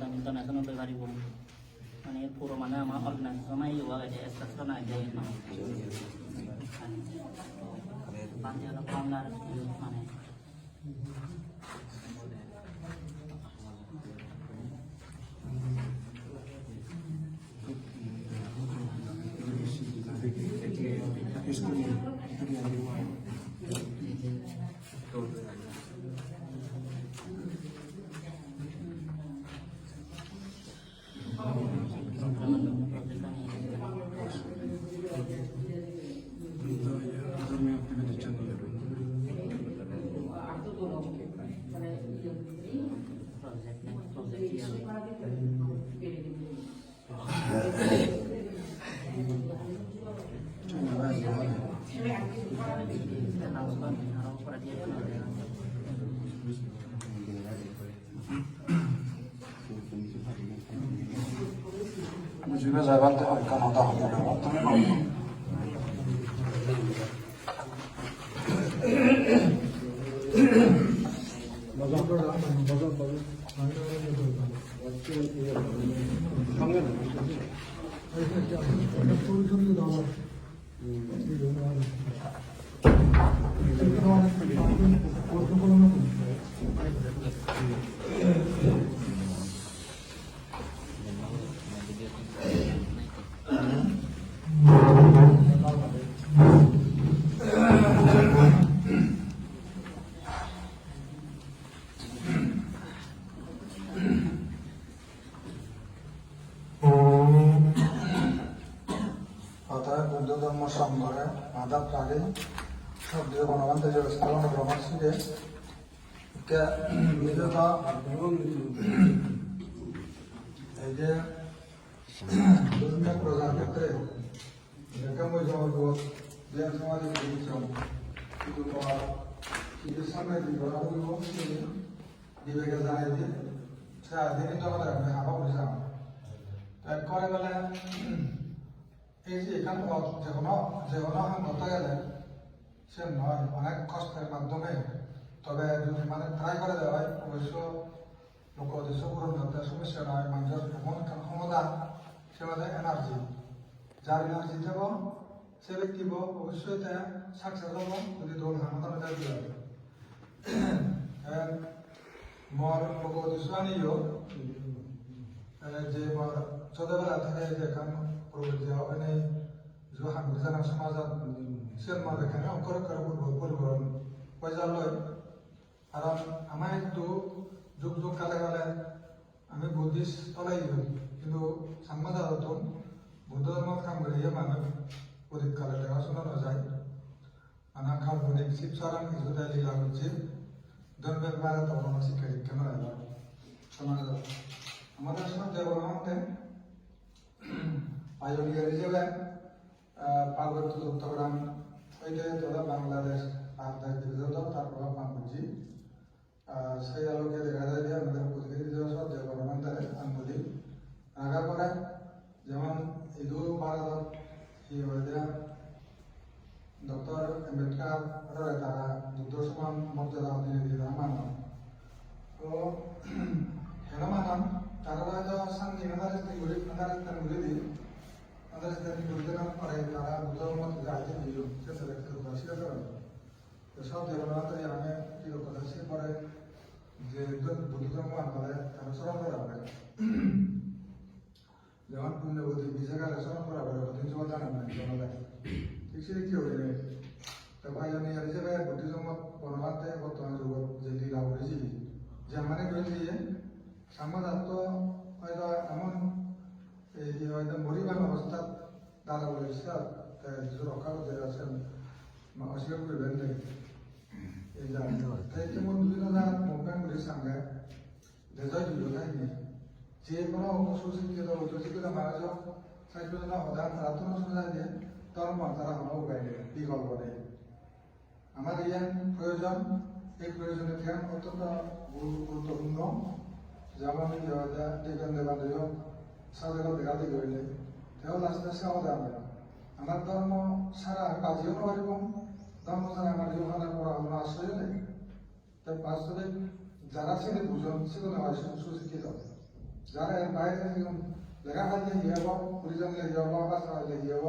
dan internasional pribadi pun mana pura mana ama organisasi mana juga ada ekstra aja ini panjang pelanggar mana Mujibe zaybante harika nota hamile Buddha ধর্ম সংগ্রহে মাধা প্রাণী শব্দ গণবান্ধব ব্যবস্থাপনা গ্রহণ শিখে বিগত এই যে বিভিন্ন প্রজার ক্ষেত্রে যে সমাজে কিন্তু সামনে বিবেকে জানাই দিয়ে সারাদিনই তো আমাদের হাবা বুঝলাম করে বলে এই যে এখানে যে কোনো হতে গেলে সে নয় অনেক কষ্টের মাধ্যমে তবে যদি মানে ট্রাই করে দেওয়া হয় অবশ্য লোক উদ্দেশ্য পূরণ করতে সমস্যা নয় মানুষের এমন ক্ষমতা সে মধ্যে এনার্জি যার এনার্জি থাকব সে ব্যক্তি অবশ্যই তা সাকসেস হব যদি দৌড় হামতানো যায় মোর লোক উদ্দেশ্য আনিও যে মোর ছোটবেলা থেকে যে এখন অনেক হামজানা সমাজত সেন মার এখানে অঙ্কর পরিবহন পয়সা লয় কারণ আমার একটু যুগ যুগ কালে কালে আমি বুদ্ধিস্ট তলাই কিন্তু সাংবাদ বুদ্ধ ধর্ম কাম করে মানুষ অধিক কালে দেখাশোনা যায় আনা কাল্পনিক শিবসারাং ইজুদাই লীলা হচ্ছে ধর্মের বাইরে তখন শিক্ষা শিক্ষা নয় সমাজ আমাদের সমাজ আমাদের পাইওনিয়ার হিসেবে পার্বত্য চট্টগ্রাম ওইটা তোরা বাংলাদেশ ভারতের দিকে তার প্রভাব পাচ্ছি সেই আলোকে দেখা যায় যে আমাদের প্রতিনিধি দিবস যে গণতন্ত্রের আন্দোলন আগা করে যেমন ইদু ভারত ডক্টর আম্বেদকর তারা বুদ্ধ সমান মর্যাদা দিনে মান তো হেন মানান তারা হয়তো সামনে আন্দারস্থানগুলি দিন আন্দারস্থানগুলি পরে তারা বুদ্ধ মত যাইতে দিল সে স্বীকার করেন সব দেবনাথে আমি কি কথা সে পরে যে বুদ্ধ ধর্ম আনলে তারা স্মরণ করা হবে যেমন পুণ্যবতী বিশাখালে স্মরণ করা হবে তিনশো জানা ঠিক সে কি হবে তো ভাই আমি হিসেবে বুদ্ধ ধর্ম বনবাদে বর্তমান যুগত যে লীলা করেছি যে মানে করেছি যে সাংবাদাত্ম হয়তো এমন এই হয়তো মরিবান অবস্থাত দাঁড়া বলেছে কিছু রক্ষা করতে আছেন অস্বীকার করবেন নেই এই তাই যেমন বিভিন্ন মুভমেন্টগুলির সঙ্গে দেশয় জড়িত থাকি যে কোনো সুশিক্ষিত উচ্চশিক্ষিত মানুষ সাহিত্যজনা সদান প্রার্থনা শোনা দিয়ে ধর্ম তারা কোনো উপায় নেই বিকল্প নেই আমার ইয়ান প্রয়োজন এই প্রয়োজনের ধ্যান অত্যন্ত গুরুত্বপূর্ণ যেমন দেখবেন দেবাদেব সাধারণ দেখা দিকে হইলে তেও আস্তে আস্তে আমাদের আমার ধর্ম সারা আমি বাজিও পারিব ধর্ম ছাড়া আমার জীবনে পড়াশোনা আশ্রয় নেই তাই বাস্তবে যারা ছেলে বুঝন সেগুলো হয় সুশিক্ষিত যারা এর বাইরে যেমন লেখাপড়া লেগে যাব পরিজন লেগে যাব বা সবাই লেগে যাব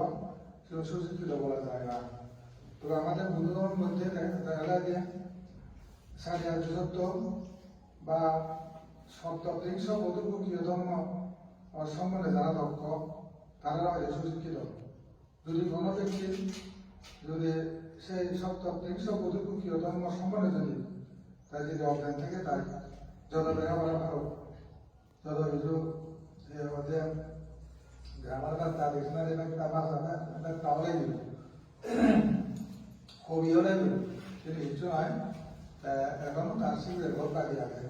সেটা সুশিক্ষিত বলা যায় না। তবে আমাদের বৌদ্ধ ধর্মের মধ্যে দেখা যায় যে 5,500 বা 300 বৌদ্ধকীয় ধর্ম সম্বন্ধে যারা দক্ষ তারা হয়তো সুশিক্ষিত। যদি কোনো ব্যক্তি যদি সেই 300 বৌদ্ধকীয় ধর্ম সম্বন্ধে তাই যদি অজ্ঞান থেকে তাই যত লেখাপড়া ভালো যত কিছু গ্রামার বার্তা ডিকশনারি বার্তা ভাষা তাহলে কবিও লাগবে কিন্তু কিছু নয় এখনো তার শিবিরের ঘর বাকি আছে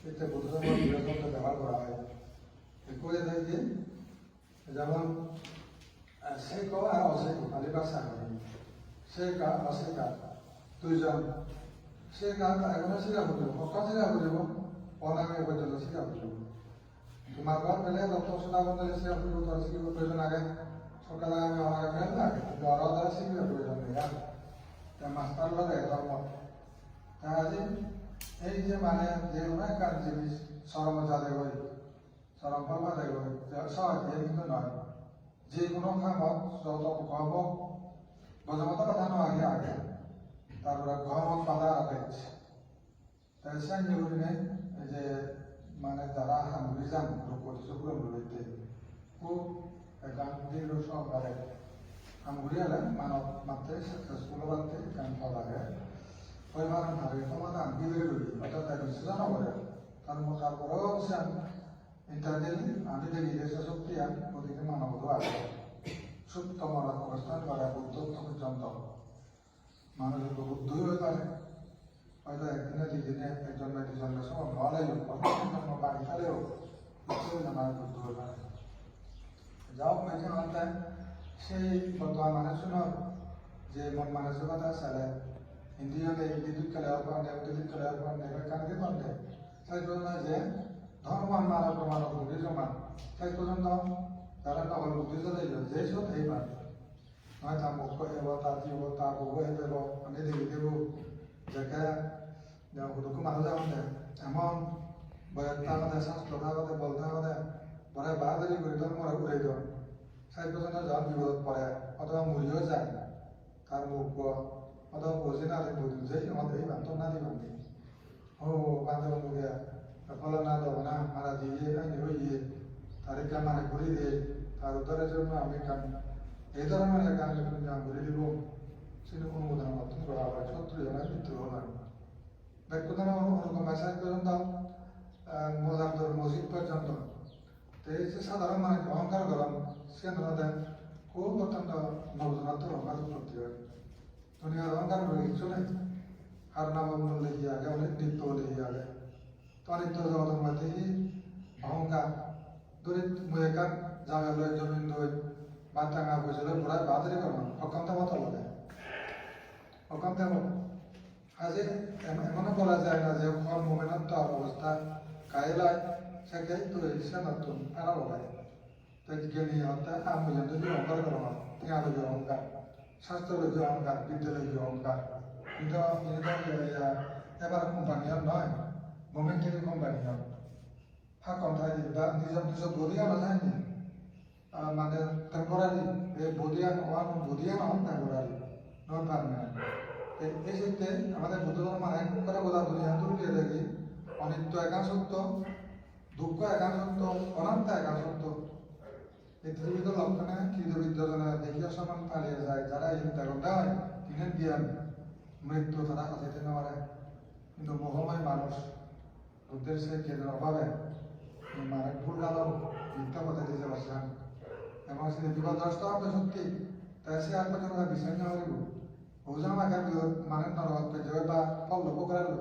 এতে বৌদ্ধ ধর্ম ব্যবহার করা হয় করে দেখি যেমন শেখ আর অশেখ খালি ভাষা করি শেখ আর অশেখ দুইজন শেখ আর এখনো শিক্ষা করব কখন শিক্ষা করব অনামে পর্যন্ত শিক্ষা করব তোমার ঘর পেলে তত শোনা বন্ধ শিক্ষা করব তোর শিক্ষা প্রয়োজন আগে সকালে আমি আমার মেল লাগে কিন্তু আরো দ্বারা শিক্ষা প্রয়োজন নেই আর মাস্টার লাগে ধর্ম তাহলে এই যে মানে যে অনেক কাজ জিনিস সরম যাদের হয় সরম পাবা দেয় সহজ কিন্তু নয় যে কোনো খামত যত কম গজমত কথা আগে আগে তারপরে গহমত বাধা রাখছে তাই সাহায্য করি নেই যে মানে যারা সামগ্রী যান শুক্রম রয়েছে খুব গান্ধীর সহকারে সামগ্রী হলে মানব মাত্রে সাকসেসফুল বাড়তে গান পাওয়া লাগে ওই মান ভাবে তোমাদের আঙ্গি ধরে রবি অর্থাৎ তাই বিশ্লেষণ করে তারপরেও ইন্টারনেট আমি দেখি দেশের শক্তি প্রতিটি মানবত আছে সত্যম অবস্থান করে বুদ্ধ পর্যন্ত মানুষের বুদ্ধই হয়ে পারে হয়তো একদিনে দুদিনে একজন বা দুজনের সময় ভালোই বাড়ি খেলেও আমার বুদ্ধ হয়ে পারে যাও মেঝে মানতায় সেই বর্তমান মানুষের যে মন মানসিকতা ছেলে হিন্দি হলে বিদ্যুৎ খেলে পারে বিদ্যুৎ খেলে পারে কানকে পারে তাই জন্য যে ধর্মমান মানব মানব বুদ্ধি সমান তাই পর্যন্ত তারা নকল বুদ্ধি চলে যে সব এই পারে নয় তার মুখ হব তার জীব তার বউ হয়ে যাব আমি দেখি দেব যাকে হুদুকু মানুষ যাওয়া এমন বয়াত থাকতে স্বাস্থ্য থাকতে বল থাকতে পরে বাহাদুরি করে ধর্ম উড়াই দেওয়া সাই পর্যন্ত যখন বিপদ পড়ে অথবা মরিও যায় তার মুখ অথবা বসে না বলি যে আমাদের এই বান্ধব না দিবান্তি ও বান্ধব মুখে ফল না দেবো না মারা দিয়ে আইনি হইয়ে তারিখটা মানে ঘুরি দিয়ে তার উদ্ধারের জন্য আমি গান এই ধরনের গান যখন গান ঘুরে দিব সেটা অনুমোদন মাধ্যমে করা হয় শত্রু জনের মৃত্যু হল ব্যক্তিগত অনুকম্পা সাই পর্যন্ত মোজামদুর মসজিদ পর্যন্ত এই যে সাধারণ মানুষ অহংকার করেন সে ধরনের খুব অত্যন্ত নবজনাত্মক অহংকার উৎপত্তি হয় দুনিয়ার অহংকার করে কিছু নেই আর নামগুলো লেগে আগে অনেক নৃত্য লেগে আগে তনিত্য জগতের মধ্যে অহংকার দরিদ মুয়েকার জামে লয় জমিন লয় বাতাঙ্গা বসে পুরা বাদরি করেন অকান্ত মতো বলে অকান্ত আজ এমনও বলা যায় না যে মোমেনত অবস্থা কায়লায় সেটাই তো সে নতুন আরো বলে তাই জ্ঞানী হত্যা আমি যদি অহংকার করা হয় টিয়া লগে অহংকার স্বাস্থ্য লগে অহংকার বিদ্যা লগে অহংকার কিন্তু এবার কোম্পানি নয় মোমেন্টারি কোম্পানি ফাঁক কন্থায় বা নিজের নিজের বদিয়ান যায়নি মানে টেম্পোরারি এই বদিয়ান ওয়ান বদিয়ান হন টেম্পোরারি নন পারমানেন্ট এই ক্ষেত্রে আমাদের বুদ্ধ ধর্ম এক করে বোঝা দুনিয়া তুলিয়ে দেখি অনিত্য একা সত্য দুঃখ একা সত্য অনন্ত একা সত্য এই ত্রিবিধ লক্ষণে কৃতবিদ্যজনে দেখিয়া সমান পালিয়ে যায় যারা এই ত্যাগটা হয় তিনের জ্ঞান মৃত্যু তারা হাজাইতে না পারে কিন্তু মোহময় মানুষ বুদ্ধের সে জ্ঞানের অভাবে মানে ভুল আলো মিথ্যা কথা দিতে পারছেন এবং সে বিপদগ্রস্ত হবে সত্যি তাই সে আর পর্যন্ত বিষয় না হইব ওজন আগে মানে নরক পেয়ে বা ফল লোক করালো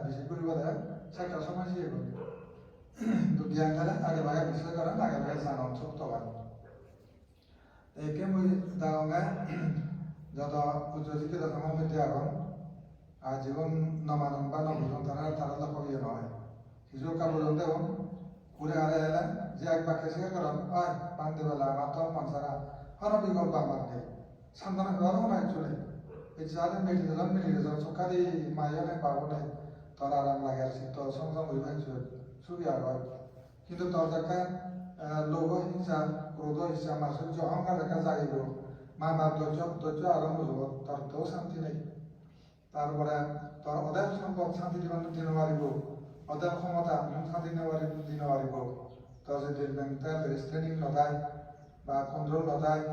বিষয় করিব দেয় সেটা সময় সে করবে তো জ্ঞান দ্বারা আগে ভাগে বিষয় করেন আগে ভাগে জানান সত্য করেন একে মই দাওঙ্গা যত উচ্চশিক্ষিত আমার মধ্যে এখন আর জীবন নমানন বা নবুজন তারা তারা লক্ষ্য ইয়ে নয় কিছু কাপড় দেব ঘুরে হারে এলে যে এক বাক্যে শিখে করেন হয় বান্ধে বেলা আমার তো মনসারা হরো বিকল্প আমাকে সান্তানা দেওয়ারও নাই চলে এই যাদের মেডিটেশন সরকারি মাইয়া নেই পাবো নেই তোর আরাম লাগে আর তো সংসার হয়ে ভাই সুবিধা হয় কিন্তু তোর দেখা লোভ হিংসা ক্রোধ হিংসা মাসুর্য অহংকার দেখা জাগিব মা বাপ ধৈর্য আরম্ভ হব তোর তো শান্তি নেই তারপরে তোর অদায় সম্পদ শান্তি দিন পারিব অদায় ক্ষমতা শান্তি দিন পারিব তোর যদি মেন্টাল রিস্ট্রেনিং নথায় বা কন্ট্রোল নথায়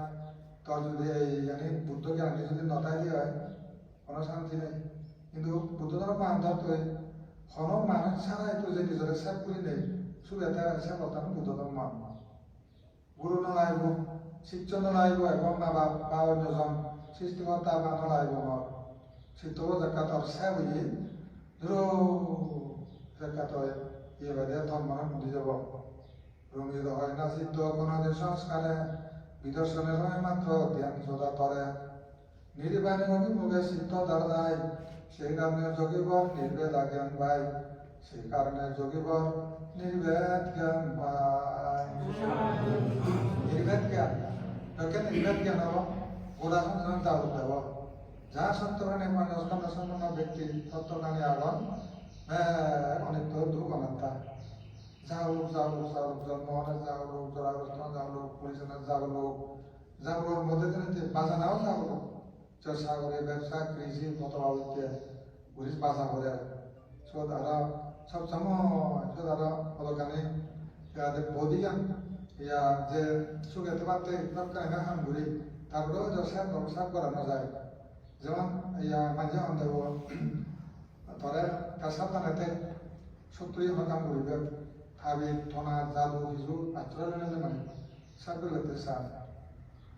তোর যদি এই জানি বুদ্ধ জ্ঞানটি যদি নথায় দিয়ে হয় কোনো শান্তি নেই কিন্তু বুদ্ধ ধর্ম আন্ধার তো কোনো মানুষ ছাড়াই তো যে নিজের সেভ করে নেই সুবিধা সে কথা বুদ্ধ ধর্ম গুরু নলাইব শিক্ষক নলাইব এবং মা বাপ বা অন্যজন সৃষ্টিকর্তা বা নলাইব সিদ্ধ জায়গা তোর সেভ হয়ে ধরো জায়গা তো ইয়ে বাদে ধর্ম বুঝি যাব রঙিত হয় না সিদ্ধ কোনো সংস্কারে বিদর্শনের হয় মাত্র ধ্যান সদা তরে নির্বাণী অভিমুখে সিদ্ধ দাঁড়ায় সেই কারণে যোগীবর নির্বেদ জ্ঞান পায় সেই কারণে যোগীবর নির্বেদ জ্ঞান পায় নির্বেদ জ্ঞান নির্বেদ জ্ঞান হব গোড়া সন্ধান দাঁড় দেব যা সত্যকানে স্কন্ধ সম্পন্ন ব্যক্তি সত্যকানে আগন অনিত্য দুঃখ অনাত্মা যাওলোক জন্মহনে যাওলোক জরাগ্রস্ত যাওলোক পরিচালনা যাওলোক মধ্যে বাজানাও যাওলোক চর্চা করে ব্যবসা কৃষি মতবাদিতে পুলিশ বাজা করে সব আরো সব সময় সব আরো অলকানি ইয়াদের বদিয়ান ইয়া যে সুগেতে পারতে দরকার না হাম ঘুরি তারপরেও ব্যবসা করানো যায় যেমন ইয়া মাঝে অন্ধব ধরে তার সাবধানেতে সত্তরই হকাম ঘুরিবে হাবি থনা জাদু কিছু আশ্রয় মানে সাবকে লাগতে চান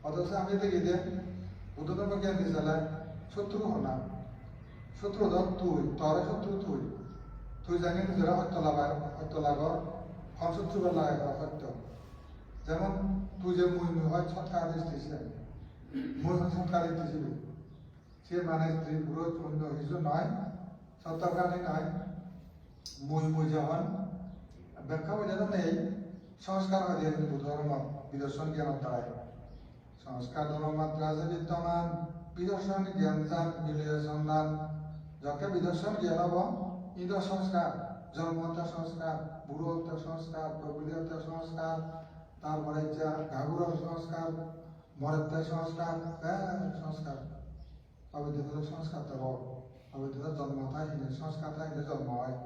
অথচ আমি দেখি যে বুদ্ধ ধর্ম জ্ঞান দিয়েছিলে শত্রু হনা শত্রু ধর তুই তরে শত্রু তুই জানি নিজেরা সত্য লাগর হন শত্রু লাগাই সত্য যেমন তুই যে মুই হয় সৎকার দিচ্ছে মুই সৎকার দিতেছিবি সে মানে স্ত্রী পুরো অন্য কিছু নয় সত্যকারী নয় মুই যখন ব্যাখ্যা বোঝানো নেই সংস্কার হয় দিয়ে বুদ্ধ ধর্ম বিদর্শন জ্ঞান তারায় সংস্কার ধর্মমাত্রা আছে বিদ্যমান বিদর্শন জ্ঞান যান বিলয় সন্ধান যাকে বিদর্শন জ্ঞান হব ঈদ সংস্কার জন্মহত্যা সংস্কার বুড়ো হত্যা সংস্কার প্রকৃতি হত্যা সংস্কার তারপরে ঘাগুরের সংস্কার মরেত্তা সংস্কার সংস্কার অবৈধ সংস্কার তো অবৈধ জন্ম থাকিলে সংস্কার থাকিলে জন্ম হয়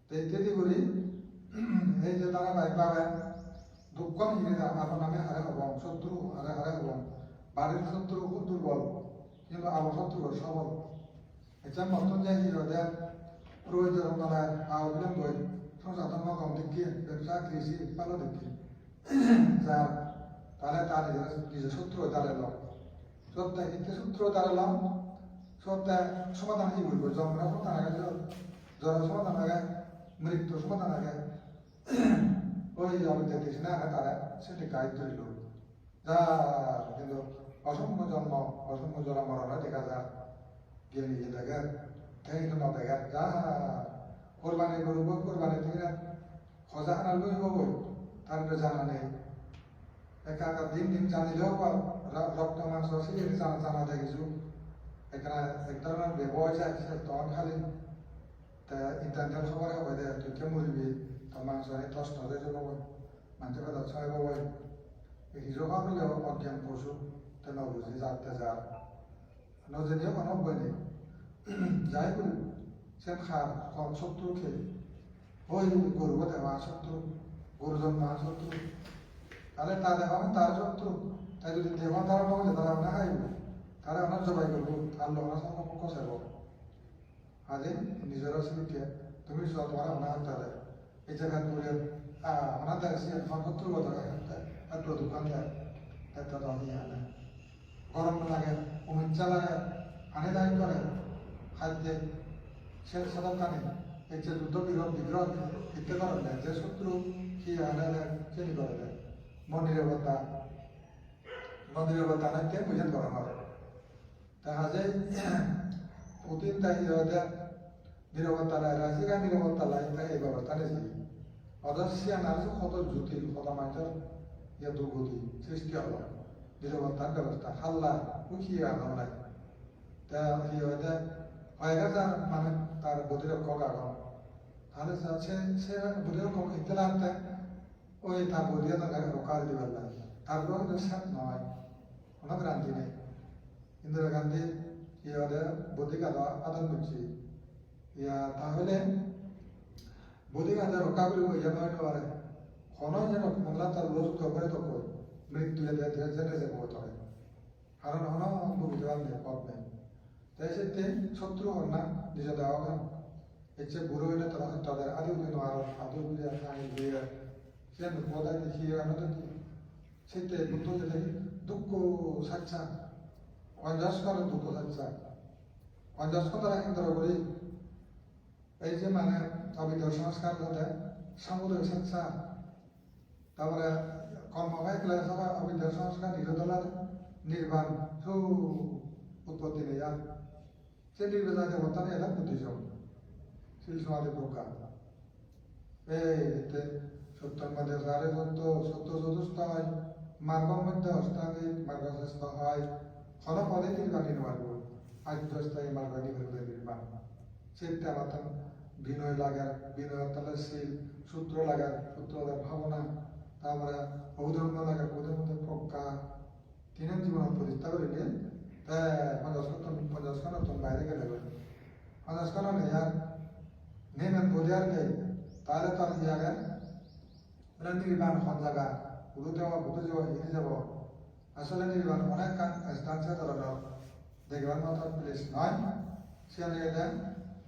তো ইত্যাদি করি এই যে তারা ভাবে দুঃখ হিরে আপনার নামে হারে হব শত্রু হারে হব বাড়ির শত্রু খুব দুর্বল কিন্তু আমার শত্রু সবল এটা মতন যে হিরোদের প্রয়োজন তালায় আহ্বান বই সংসাধন কম দেখি ব্যবসা কৃষি পালো দেখি যার তাহলে তার নিজের শত্রু দাঁড়াল সত্যি কিন্তু শত্রু দাঁড়ালাম সত্যি সমাধান কি বলবো জন্ম সমাধান আগে জ্বর সমাধান আগে মৃত্যু সমাধান আগে ওই আমি দেখতেছি না তারা সেটি গাইড তৈরি যা কিন্তু অসংখ্য জন্ম অসংখ্য জন্ম মরণে দেখা যায় গিয়ে নিজে দেখে কিন্তু ন দেখে যা কোরবানি করব কোরবানি থেকে খোঁজা আনা লই হব তার জানা নেই একা একা দিন জানিলেও রক্ত মাংস সেগুলি জানা দেখিছো এখানে এক ধরনের ব্যবহার আছে তখন খালি ইন্টারনেট সবার হবে দে তুই কে মরবি তোর মাংস টস টসে যাব মানুষের কথা ছয় বাবু হিজো ভাবলেও অজ্ঞান পশু তে নবুঝি যাতে যার নজনীয় কোনো বই যাই বলি সে খার শত্রু খেয়ে ওই গরু দেওয়া শত্রু গরুজন মা শত্রু তাহলে তা দেখা তার শত্রু তাই যদি দেওয়া তারা পাবো তারা আমরা খাইব তারা আমরা জবাই করবো তার লোকরা সব কষাইব আজে নিজেরা সিলিকে তুমি সব তোমার আমরা হাত দেয় এই জায়গায় পড়ে ওনার দেখছি এখন শত্রু কথা একটু দোকান দেয় একটা দামি আনে গরম লাগে উমিচ্ছা লাগে আনে দায়ী করে খাদ্যে সে সদর কানে এই যে যুদ্ধ বিগ্রহ ইত্যাদি করে দেয় যে শত্রু কি আনে দেয় চিনি করে দেয় মনিরবতা নাইতে বুঝেন করা হয় দেখা যায় প্রতিদিন তাই নিরবতা লাই রাজিকা নিরবতা লাই তাই এই ব্যবস্থা নিয়েছি অদর্শিয়া নারী কত জটিল কত মানুষের ইয়ে দুর্গতি সৃষ্টি হল নিরবতার ব্যবস্থা হাল্লা উঠিয়ে আনা নাই তা কি হয়ে কয়েক হাজার মানে তার প্রতিরক্ষক আগুন তাহলে সে প্রতিরক্ষক ইতলা আনতে ওই তার বদিয়া তো গাড়ি রোকা দিতে পারলাম তারপর কিন্তু সাত নয় কোনো ক্রান্তি নেই ইন্দিরা গান্ধী ইয়াদের বদিকা আদান করছি ইয়া তাহলে বদিকা রোকা করি ইয়া নয় পারে কোনো যেন মূল্যা তার রোজ করে তো মৃত্যু জেনে যাবো তবে কারণ হলো বুঝতে পারলে পাবে তাই সেতে শত্রু হন না নিজে দেওয়া গান এসে বুড়ো হইলে তারা তাদের আদিও দিন আর আদিও বুঝে দিয়ে সে বোধায় দেখিয়ে আমাদের সেতে বুদ্ধ যেতে দুঃখ সাচ্চা অঞ্জাস করে দুঃখ সাচ্চা অঞ্জাস কথা কেন্দ্র করি এই যে মানে অবিদ্য সংস্কার যাতে সামুদ্রিক সাচ্চা তারপরে কর্মভাই ক্লাস সবাই অবিদ্য সংস্কার নিরোধলার নির্বাণ সু উৎপত্তি নেই আর সে নির্বাচন বর্তমানে এলাম বুদ্ধিজম শিল সমাধি প্রকার এইতে সত্যর মধ্যে সারে সত্য সত্য চতুস্থ হয় মার্গর মধ্যে অষ্টাঙ্গিক মার্গশ্রেষ্ঠ হয় ক্ষণ পদে নির্বাণ নির্মাণ আদ্যস্থায়ী মার্গ নির্বাণ সেটা মাতাম বিনয় লাগার বিনয় তাহলে শিল সূত্র লাগার সূত্রদের ভাবনা তারপরে ঔধর্ম লাগার ওদের মধ্যে প্রজ্ঞা তিনের জীবন প্রতিষ্ঠা করে নিয়ে পঞ্চাশ খান বাইরে গেলে পঞ্চাশ খান নেই আর নেমেন বোঝার নেই তাহলে তার জায়গা নির্বাণ হন জায়গা বুধু যাওয়া বুধু যাওয়া হিরে যাব আসলে নির্বাণ অনেক স্থানছে ধরনের দেখবার মতো প্লেস নয় সেখানে গেলে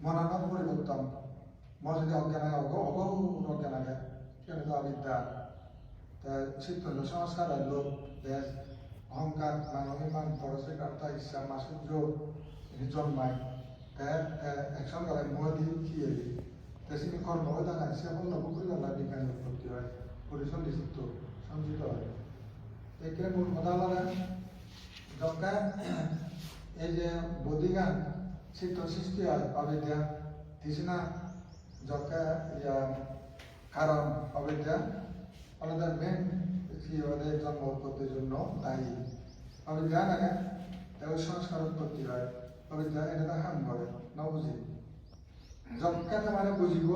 মনানোর পরিবর্তন মন যদি অজ্ঞান অজ্ঞান আগে সেখানে তো অবিদ্যা চিত্ত সংস্কার লোক দেশ অহংকার মানবিমান পরশিকার্তা ইচ্ছা মাসুর্য জন্মায় একশন করে মহাদি কিয়ে তেসিনি কর্ম হয় জানা সে বলল পুকুরি আল্লাহ বিজ্ঞান উৎপত্তি হয় পরিসন্ধি চিত্ত সঞ্চিত হয় এখানে মূল কথা হলো যজ্ঞা এই যে বদিগান চিত্ত সৃষ্টি হয় অবিদ্যা তৃষ্ণা যজ্ঞা কারণ অবিদ্যা আমাদের মেন কি ওদের জন্ম উৎপত্তির জন্য দায়ী অবিদ্যা লাগে তাই সংস্কার উৎপত্তি হয় অবিদ্যা এটা হাম করে ন বুঝি যজ্ঞাতে মানে বুঝিব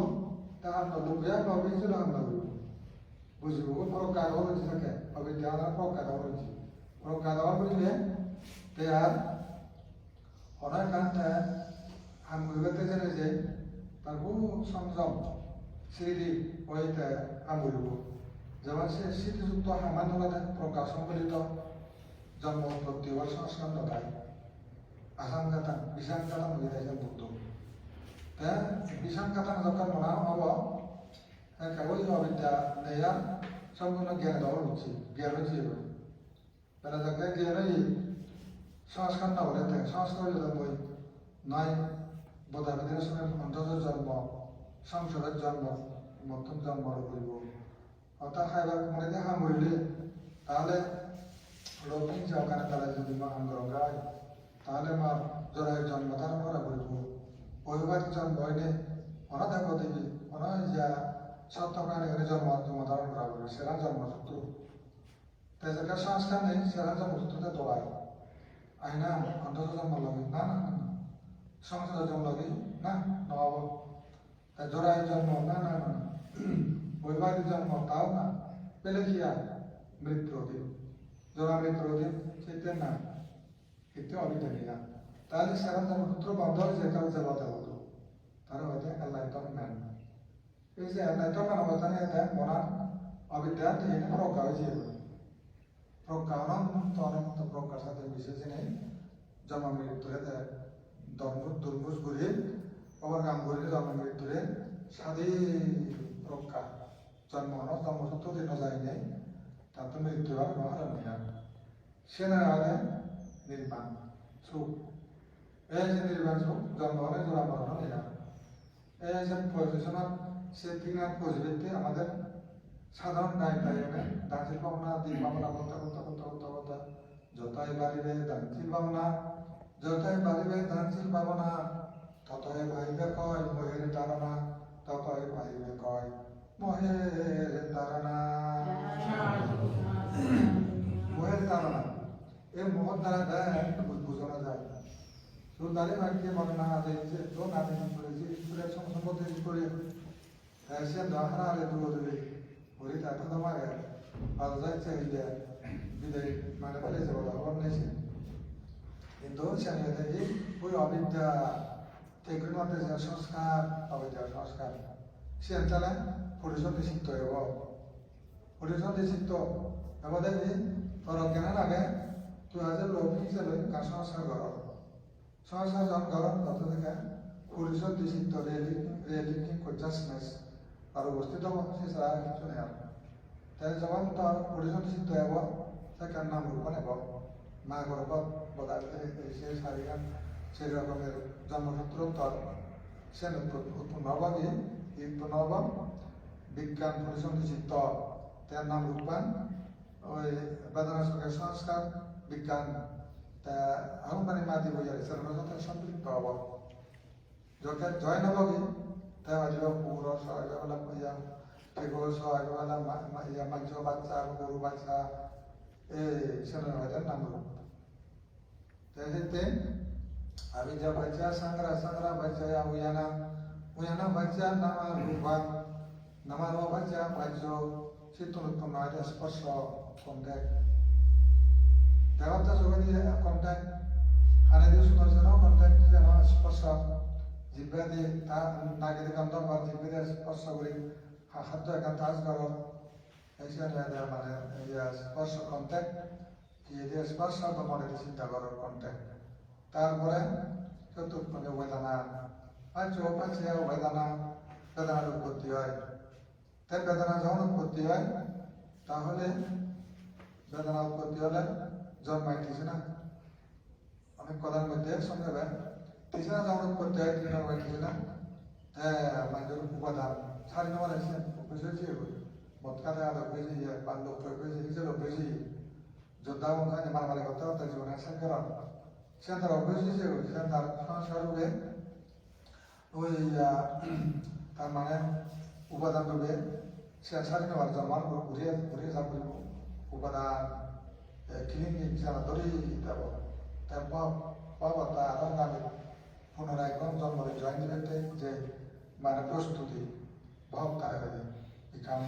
তাহার নলুবিয়া নবীজুল হাম নবীব বুঝিব প্রজ্ঞা রয়েছে থাকে অবিদ্যা প্রজ্ঞা রয়েছে প্রজ্ঞা দেওয়া বুঝলে তে আর অনেক কান্তে হাম বুঝতে জেনে যে তার বহু সংযম স্মৃতি ওইতে হাম বুঝব যেমন সে স্মৃতিযুক্ত হামানুরাধে প্রজ্ঞা সম্বলিত জন্ম উৎপত্তি ও সংস্কার নয় আসাঙ্গাতা বিশাঙ্গাতা বুঝাইছে বুদ্ধ তাই বিশাঙ্গাতা যখন মনে হব কেবল অবিদ্যা নেয়া সম্পূর্ণ জ্ঞান দেওয়া হচ্ছে জ্ঞান হচ্ছে তারা যাকে জ্ঞানই সংস্কার না বলে থাকে সংস্কার বই নয় বোধাবিদের সময় অন্তত জন্ম সংসদের জন্ম মধ্যম জন্ম করিব অর্থাৎ খাইবার মনে দিয়ে হাম হইলে তাহলে রোগী যাওয়ার তারা যদি হাম দরকার তাহলে আমার জরায়ের জন্ম তারা করা করিব অভিবাদী জন্ম হইলে অনা দেখো দেখি অনা যা সত্যকার এখানে জন্মধারণ করা করবে সেরা জন্মসূত্র তাই যেটা সংস্কার নেই সেরা জন্মসূত্রতে দৌড়ায় আইনা অন্তত জন্ম লাগে না না সংসদের জন্ম লাগে না নহব তাই জরায়ের জন্ম না না না বৈবাহিক জন্ম তাও না পেলে কি আর মৃত্যু অধীন জরা মৃত্যুর অধীন সেটা না কিন্তু অবিধানী না তাহলে সেরা জন্মসূত্র বন্ধ হয়েছে কারো জেলাতে হতো তারা হয়তো এনলাইটন ম্যান এই যে এনলাইটন ম্যান অবস্থানে এতে মনার অবিদ্যা থেকে প্রজ্ঞা হয়েছে প্রজ্ঞা অনন্ত অনন্ত প্রজ্ঞার সাথে মিশেছে নেই জন্ম মৃত্যুরে দুর্মুষ ঘুরে অবরগাম ঘুরে জন্ম মৃত্যুরে সাধে প্রজ্ঞা জন্ম জন্মসূত্র দিন যায় নেই তার তো মৃত্যু আর মহারান সেনা আগে নির্বাণ সুখ এই যে নির্বাণ সুখ জন্ম হলে জোড়া মরণ নেই এই যে পজিশনাল সে তিনার পজিটিভতে আমাদের সাধারণ ডাইনে দাঁচিল ভাবনা দিক ভাবনা করতে যতই বাড়িবে দাঁচিল ভাবনা যতই বাড়িবে দাঁচিল ভাবনা ততই বাড়িবে কয় মহের তারা ততই বাড়িবে কয় মহের তারা মহের তারা এই মোহর দ্বারা দেয় বোঝানো যায় তো দাঁড়িয়ে ভাগ্যে মনে না যাইছে তো না করেছি স্কুলের সম্পত্তি করে সে দহরা আরে দূর দেবে হরি তাকে তোমার যাচ্ছে বিদায় মানে ফেলেছে বলে খবর নিয়েছে কিন্তু সেখানে এই ওই অবিদ্যা এগুলির মধ্যে যে সংস্কার অবিদ্যা সংস্কার সে তাহলে পরিচয় শিখতে হইব পরিচয় শিখত এবার দেখবি তোর অজ্ঞানের আগে তুই হাজার লোক হিসেবে কার সংস্কার কর সংস্কার যখন করেন তত থেকে পরিচয় শিখত রিয়েলিটি কনজাসনেস আর অবস্থিত সে ছাড়া কিছু নেই আর তাই যখন তোর পরিচয় শিখত হইব সেখান নাম রূপ নেব মা গর্ভত বদাতে সে শারীরিক সেই রকমের জন্মসূত্র তর সে উৎপন্ন হব কি উৎপন্ন হব বিজ্ঞান পরিসন্ধি চিত্ত তার নাম রূপান ওই বেদনা সুখের সংস্কার বিজ্ঞান তা আনুমানিক মাদি বইয়ার সাথে সম্পৃক্ত হব যখন জয় নব কি তাই হইব পুর সহজবেলা ইয়া কেবল সহজবেলা ইয়া মাংস বাচ্চা গরু বাচ্চা এই সেনার নাম রূপ তাই अभी जब बच्चा संग्रह बच्चा या उयाना बच्चा nama bच्चा बच्चो चित्तनुत्पन्न है स्पर्श कॉन्टैक्ट देवता जोगदी कॉन्टैक्ट हाने दिवस सुदर्शन कॉन्टैक्ट जन स्पर्श जिब्बे दे ता नागे दे गंध पर जिब्बे दे स्पर्श करी खाद्य एकान ताज करो ऐसे नहीं माने ये स्पर्श कॉन्टैक्ट ये दे स्पर्श तो मने चिंता करो कॉन्टैक्ट তারপরে চতুর্থ বেদনা পাঁচ বেদনার উৎপত্তি হয় তাই বেদনা যখন উৎপত্তি হয় তাহলে বেদনা উৎপত্তি হলে জন্মাইতেছে না অনেক কথার মধ্যে সংক্ষেপে তিসরা যখন উৎপত্তি হয় তিন জন্মাইতেছে না মানুষের উপাদান সারি নম্বর আছে বুঝেছি মতকাতে আদর বুঝেছি বান্ধব বুঝেছি নিজের বুঝেছি যোদ্ধা বংশানি মারামারি করতে করতে জীবনে শেষ করা সে তার অভ্যেসে সে তার সংস্কার রূপে ওই তার মানে উপাদান রূপে সে স্বাধীনভাবে জন্মার ঘুরিয়ে যাব উপাদান ক্লিনিক যারা ধরে যাব তার বাবা তার আগামী পুনরায় জন্ম জয়েন দিতে যে মানে প্রস্তুতি ভাব তার কারণ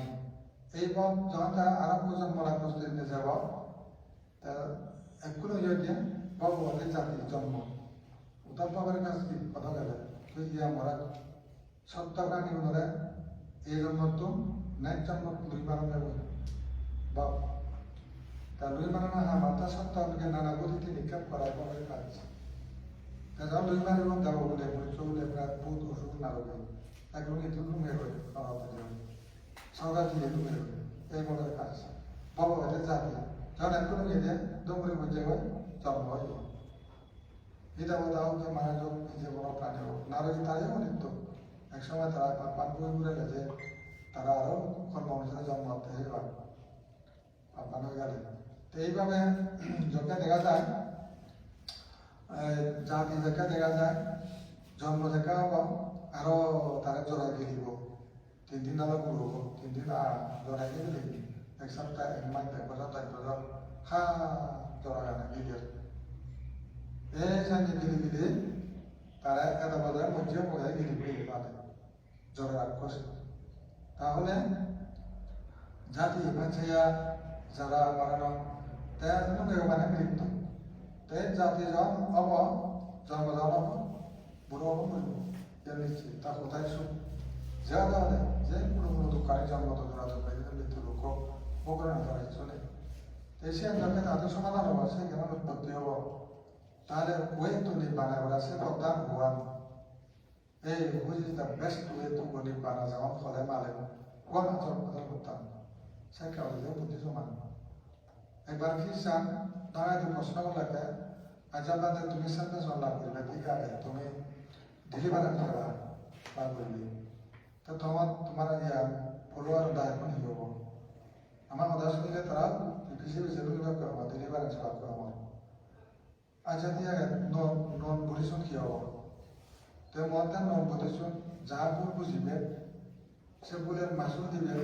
এই ভাব যখন তার আরম্ভ জন্মরা প্রস্তুতি নিয়ে যাব এক্ষুনি ইয়ে ভগবানের জাতির জন্ম উত্তর বাবার কাছে কথা গেলে তুই গিয়া মরা সপ্তাহখানি মনে এই জন্ম তো নেক জন্ম দুই বারণে বাপ তা দুই বারণে হ্যাঁ মাতা সপ্তাহকে নানা গতিতে নিক্ষেপ করার পরে কাজ যখন দুই বারের মধ্যে বলে চলে প্রায় বহুত অসুখ না রোগে একদম কিন্তু লুমে করে সরকার দিয়ে লুমে করে এই মনের কাজ ভগবানের জাতি যখন একটু গিয়ে ডোমরি বুঝে হয় জন্ম হয় এটা বলা হোক যে মারা যোগ যে বড় প্রাণী হোক নারী তারাও নিত্য একসময় তারা পান বই ঘুরে গেছে তারা আরো কর্ম অনুসারে জন্মাতে পান হয়ে গেলে তো এইভাবে যজ্ঞে দেখা যায় জাতি যজ্ঞে দেখা যায় জন্ম দেখা হব আরো তারা জড়াই দিব 3 দিন আলো ঘুরব 3 দিন জড়াই দিলে এক সপ্তাহ এক মাস এক বছর খা জড়া গানা গিয়ে এই সাথে গিলে তারা একটা বাজার মধ্যে পড়ে গিলে পাবে জড়া রাক্ষস তাহলে জাতি বাচ্চায়া যারা মারানো তাই মানে মৃত্যু তাই জাতি জন অব জন্মদান অব বুড়ো অব এর নিশ্চিত তা কোথায় সুখ যা দেওয়া যে কোনো দুঃখারে জন্ম তো ধরা তো মৃত্যু লোক বকরে না ধরা চলে এসে যখন তাদের সমাধান হওয়া সেখানে উৎপত্তি হব তাহলে ওয়ে টু নির্বাণে ওরা সে প্রধান ভগবান এই which is the best way to go nirvana যেমন ফলে মালে কোন আচরণ কথা করতাম সে কারণে বুদ্ধি সমান একবার খ্রিস্টান তারা তো প্রশ্ন করলে আজ আপনাদের তুমি সান্দেশন লাভ করবে ঠিক আছে তুমি ডেলিভারি করবা বা করবে তো তোমার ফলোয়ার দায় কোন হব আমার কথা শুনলে তারা বেশি বেশি বিভাগ করবো ডেলিভারেন্স ভাগ করবো আচ্ছা দিয়ে নন বুঝিছুন কি হব তো মধ্যে নন বুঝিছুন যার ভুল বুঝিবে সে ভুলের মাসুল দিবে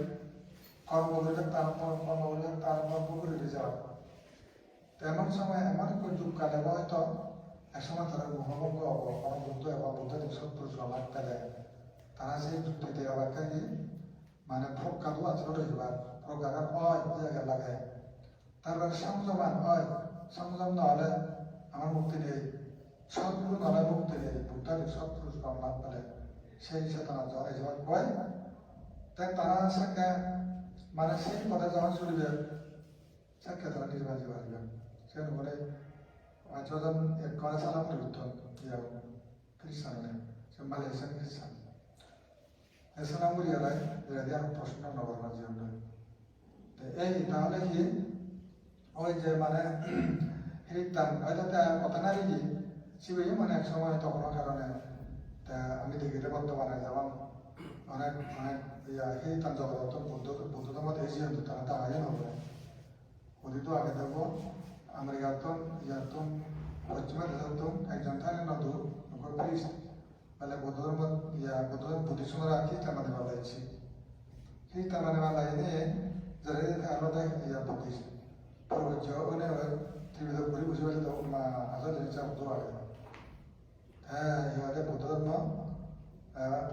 কর্ম করলে তারপর পুকুরে যাওয়া তেমন সময় এমন একটু যুগ কালে হয়তো একসময় তারা মহাভঙ্গ হব বুদ্ধ এবং বুদ্ধের 70 লাখ পেলে তারা সেই যুক্তিতে অবাক্যা গিয়ে মানে প্রজ্ঞা도 আচরণ হইবা প্রজ্ঞাকার হয় জায়গা লাগে তারপরে সংযমান হয় সংযম নহলে আমার মুক্তি নেই সৎগুরু নহলে মুক্তি নেই বুদ্ধার সৎপুরুষ লাভ পেলে সেই চেতনা এই যখন কয় তাই তারা সাক্ষা মানে সেই কথা যখন শুনবে সাক্ষা তারা নির্বাচন আসবেন সে বলে যখন এক করে সালাম উত্তর ইয়াও খ্রিস্টান সে মালয়েশিয়ান খ্রিস্টান সালাম করিয়ালাই যদি আর প্রশ্ন নগর জীবন এই তাহলে কি ওই যে মানে হিরিতাম হয়তো কথা না কি শিবে মানে এক সময় তখন কারণে আমি দেখিতে বর্তমানে যেমন অনেক অনেক হিরিতাম জগত বৌদ্ধ মধ্যে এসিয়ান তারা তা আগে হবে অতীত আগে দেখবো আমেরিকাতন ইয়াতন পশ্চিমা দেশতন একজন থাকেন নদু নকর প্রিস্ট মানে বৌদ্ধ ধর্ম বুদ্ধিস্ট খ্রিস্টান মানে বালাইছি খ্রিস্টান মানে বালাই নিয়ে যারা আলাদা বুদ্ধিস্ট পরবর্তী ওনে ত্রিবিধ ঘুরি বুঝে পেলে তো আসলে জিনিসটা বুদ্ধ আগে হ্যাঁ ইহাদের বৌদ্ধ ধর্ম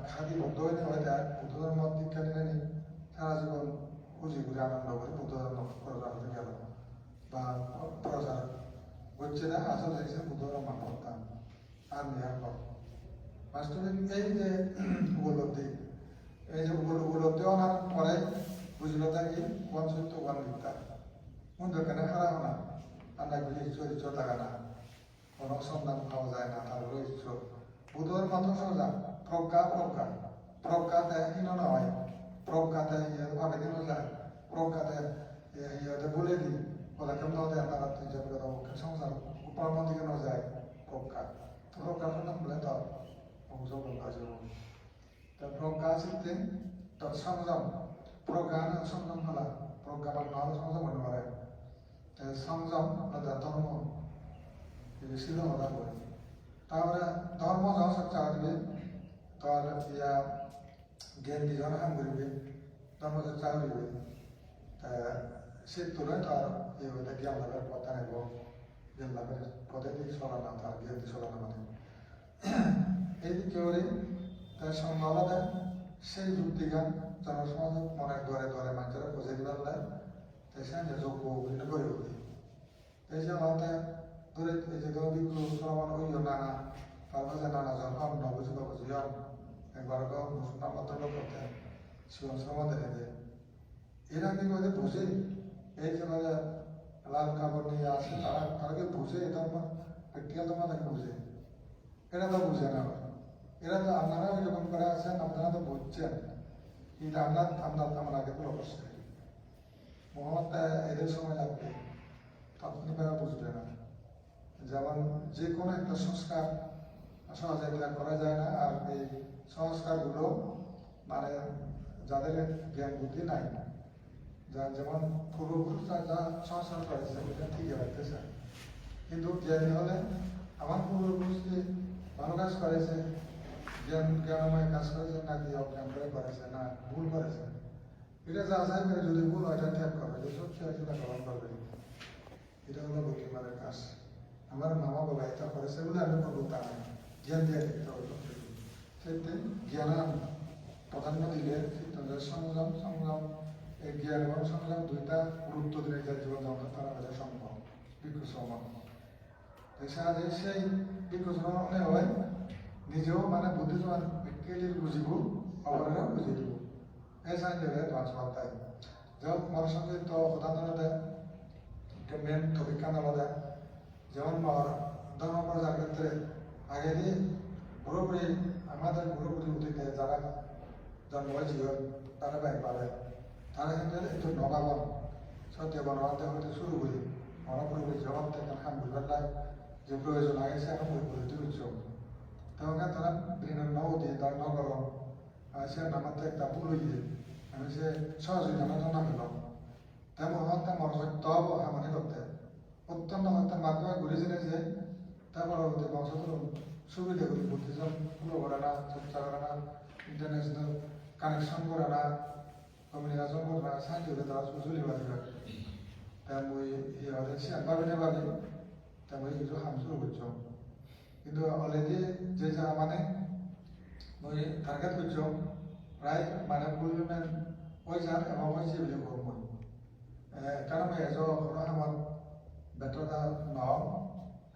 খাদি বৌদ্ধ হয়নি হয়তো বৌদ্ধ ধর্ম দীক্ষা নিলে নি সারা জীবন খুঁজি ঘুরে আনন্দ করে বৌদ্ধ ধর্ম প্রচার হতে গেল বা প্রচার হচ্ছে না আসলে জিনিসটা বুদ্ধ ধর্ম করতাম আর নেওয়ার পর বাস্তবিক এই যে উপলব্ধি উপলব্ধি আনার পরে বুঝল থাকি কোন সত্য কোন মিথ্যা মন্দিরখানে খারাপ না আন্নাগুলি চরিত্র থাকা না কোনো সন্ধান পাওয়া যায় না তার রহস্য বুধের মাত্র সোজা প্রজ্ঞাতে হীন নয় প্রজ্ঞাতে ভাবে দিন যায় প্রজ্ঞাতে বলে দিই বলে কেমন দেয় তারা সংসার উপর দিকে ন যায় প্রজ্ঞা নাম বলে তো প্রজ্ঞা শিখতে তার সংযম প্রজ্ঞা সংযম হলা প্রজ্ঞা বা নহলে সংযম হতে পারে সংযম ধর্ম ছিল হলা বলে তারপরে ধর্ম যখন সচ্চা দিবে তোর ইয়া জ্ঞান দিজন হাম করিবে ধর্ম চর্চা করিবে সে তোরে তার জ্ঞান লাভের কথা নেব জ্ঞান লাভের পথে দিকে চলানা তার জ্ঞান দিয়ে চলানা মানে এই দিকে ওরে তার সঙ্গে আলাদা সেই যুক্তিগান জনসমাজ মনে ধরে ধরে মানুষেরা বুঝে দিবার লাগে তাই সে যোগ্য বিভিন্ন করে উঠে এই যে আলাদা ধরে এই যে বিক্ষু শ্রবণ হইল নানা তারপর যে নানা জন নবুঝিব বুঝিয়াম একবার মুসলমান পত্র করতে শিবন শ্রমণ দেখে দেয় এরা কি করে বুঝে এই যে মানে লাল কাপড় নিয়ে আসে তারা কি বুঝে এটা প্র্যাকটিক্যাল তোমার তাকে বুঝে এটা তো বুঝে না এরা তো আপনারা যখন করে আছেন আপনারা তো বুঝছেন কিন্তু আমরা আগে পুরো করছে মোহাম্মদ এদের সময় লাগবে তাৎক্ষণিকভাবে বুঝবে না যেমন যে কোনো একটা সংস্কার সহজে এটা করা যায় না আর এই সংস্কারগুলো মানে যাদের জ্ঞান বুদ্ধি নাই যেমন পূর্বপুরুষরা যা সংস্কার করেছে ওটা ঠিকই রাখতেছে কিন্তু জ্ঞানী হলে আমার পূর্বপুরুষ যে ভালো কাজ করেছে জ্ঞানময় কাজ করেছে নাকি অজ্ঞান করে করেছে না ভুল করেছে এটা যা চাই করে যদি ভুল হয় এটা ত্যাগ করবে যে সত্যি হয় সেটা গ্রহণ করবে এটা হলো বুদ্ধিমানের কাজ আমার মামা বাবা এটা করেছে বলে আমি করবো তা নয় জ্ঞান দিয়ে দেখতে হবে সেটা জ্ঞান প্রাধান্য দিলে সংযম এই জ্ঞান এবং সংযম দুইটা গুরুত্ব দিলে যার জীবন যাপন তারা কাছে সম্ভব বিক্ষু শ্রমণ সাহায্যে সেই বিক্ষু শ্রমণে হয় নিজেও মানে বুদ্ধিমান কেলির বুঝিব অপরেরও বুঝিয়ে দিব এই সাহায্যে পাঁচ মাত্রায় যেমন মনসংযুক্ত তো উদাহরণ দেয় মেন টপিক কান আলাদা যেমন ধর্ম প্রচার ক্ষেত্রে আগে দিয়ে পুরোপুরি আমাদের পুরোপুরি উঠিতে যারা জন্ম হয়েছিল তারা ব্যাগ পাবে তারা কিন্তু একটু নবাবন সত্য বনবাদ হতে শুরু করি মনপুরী জবাব থেকে খান বুঝবার যে প্রয়োজন আগে সে এখন বুঝতে উচ্চ তখন তারা বিভিন্ন নৌ দিয়ে তার নগর সে নামাতে একটা ভুল হইয়ে আমি সে সহযোগিতা নাম পেলাম তেমন হত্যা মনোসত্য মনে করতে অত্যন্ত হত্যা মাধ্যমে ঘুরে জেনেছে তারপর বংশধর সুবিধা করি বুদ্ধিজম পুরো করে না চর্চা করে না ইন্টারন্যাশনাল কানেকশন করে না কমিউনিকেশন করে না সাহায্য করে তারা চলি পারবে তেমনি সে ভাবে না ভাবে তেমনি কিছু হাম শুরু করছ কিন্তু অলরেডি যে যা মানে মই টার্গেট করছ প্রায় মানে ফুলফিলমেন্ট ওই যান এবং ওই যে বিলে করব কারণ এজো কোনো আমার ব্যর্থতা নাও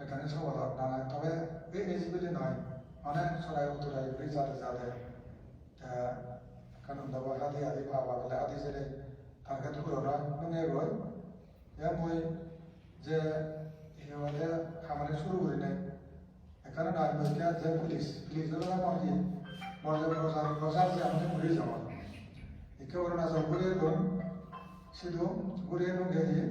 এখানে সবল না তবে এই জিবিলি নয় অনেক সরাই উত্তরাই যাতে যাতে কারণ দাবা হাতি আদি পাওয়া গেলে আদি ছেলে তার ক্ষেত্রে নয় মানে রয় মই যে ইহতে খামারে শুরু করি নাই এখানে নয় বলতে যে পুলিশের নাম দিয়ে মর্যাদা প্রচার যে আমাদের ঘুরে যাওয়া একে ওরা না সব ঘুরে শুধু ঘুরে গিয়ে